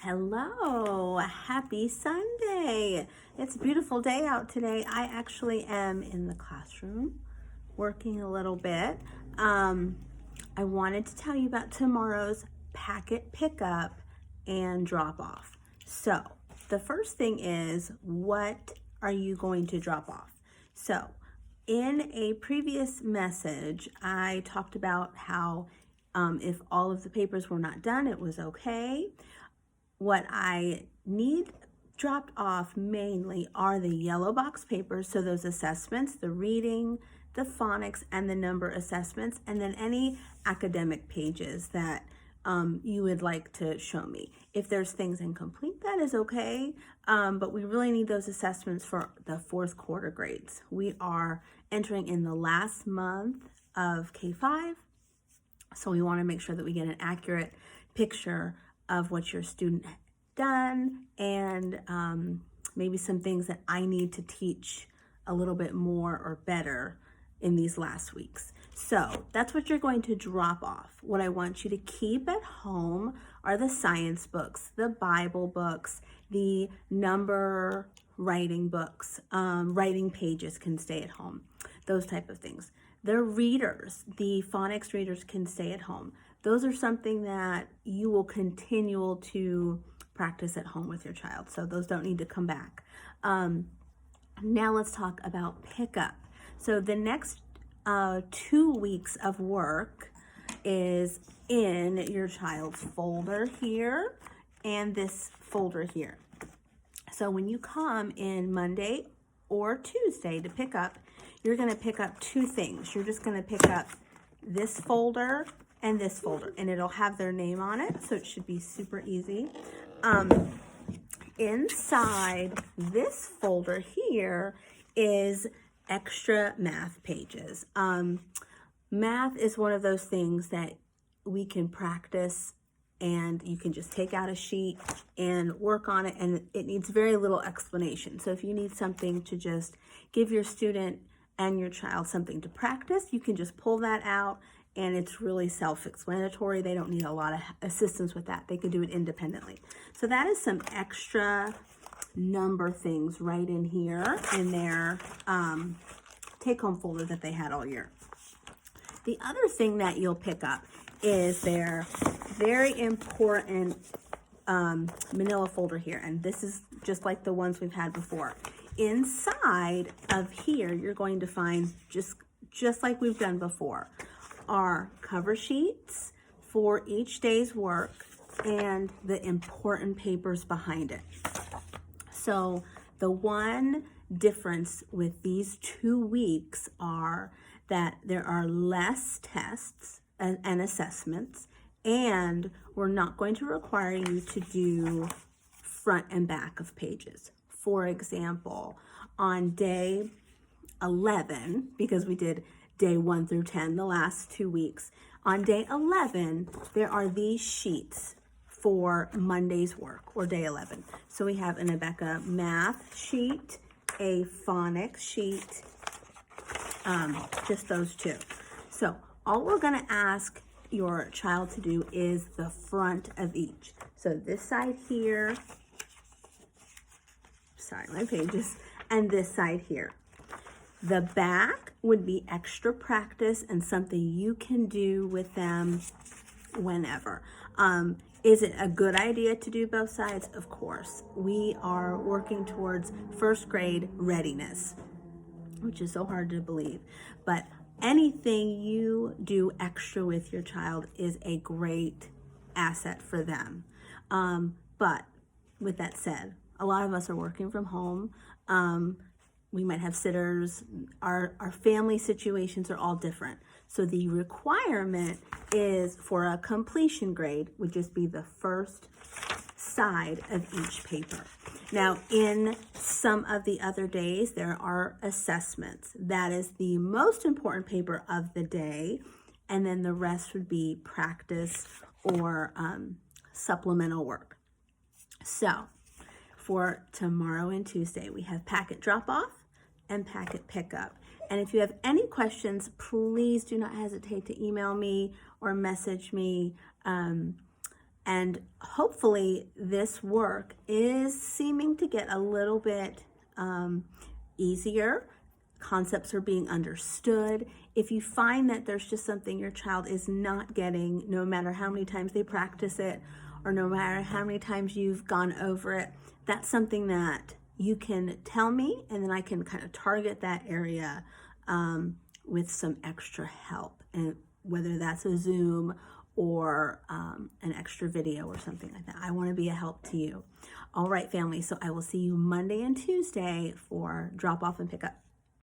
Hello, happy Sunday. It's a beautiful day out today. I actually am in the classroom working a little bit. I wanted to tell you about tomorrow's packet pickup and drop off. So the first thing is, what are you going to drop off? So in a previous message, I talked about how if all of the papers were not done, it was okay. What I need dropped off mainly are the yellow box papers, so those assessments, the reading, the phonics, and the number assessments, and then any academic pages that you would like to show me. If there's things incomplete, that is okay, but we really need those assessments for the fourth quarter grades. We are entering in the last month of K-5, so we want to make sure that we get an accurate picture of what your student done and maybe some things that I need to teach a little bit more or better in these last weeks. So that's what you're going to drop off. What I want you to keep at home are the science books, the Bible books, the number writing books, writing pages can stay at home, those type of things. The readers, the phonics readers can stay at home. Those are something that you will continue to practice at home with your child. So those don't need to come back. Now let's talk about pickup. So the next 2 weeks of work is in your child's folder here and this folder here. So when you come in Monday or Tuesday to pick up, you're going to pick up two things. You're just going to pick up this folder and this folder, and it'll have their name on it, so it should be super easy. Inside this folder here is extra math pages. Math is one of those things that we can practice, and you can just take out a sheet and work on it, and it needs very little explanation. So if you need something to just give your student and your child something to practice, you can just pull that out, and it's really self-explanatory. They don't need a lot of assistance with that. They can do it independently. So that is some extra number things right in here in their take-home folder that they had all year. The other thing that you'll pick up is their very important manila folder here, and this is just like the ones we've had before. Inside of here, you're going to find, just like we've done before, are cover sheets for each day's work and the important papers behind it. So the one difference with these 2 weeks are that there are less tests and assessments, and we're not going to require you to do front and back of pages. For example, on day 11, because we did day 1 through 10 the last 2 weeks, on day 11, there are these sheets for Monday's work, or day 11. So we have an Abeka math sheet, a phonics sheet, just those two. So all we're gonna ask your child to do is the front of each. So this side here, sorry, my pages, and this side here. The back would be extra practice and something you can do with them whenever. Is it a good idea to do both sides? Of course. We are working towards first grade readiness, which is so hard to believe. But anything you do extra with your child is a great asset for them. But with that said, a lot of us are working from home. We might have sitters. Our family situations are all different. So the requirement is for a completion grade would just be the first side of each paper. Now, in some of the other days, there are assessments. That is the most important paper of the day, and then the rest would be practice or supplemental work. So for tomorrow and Tuesday, we have packet drop-off and packet pickup. And if you have any questions, please do not hesitate to email me or message me. And hopefully this work is seeming to get a little bit easier. Concepts are being understood. If you find that there's just something your child is not getting, no matter how many times they practice it, or no matter how many times you've gone over it, that's something that you can tell me, and then I can kind of target that area with some extra help, and whether that's a Zoom or an extra video or something like that. I want to be a help to you. All right, family, so I will see you Monday and Tuesday for drop off and pick up.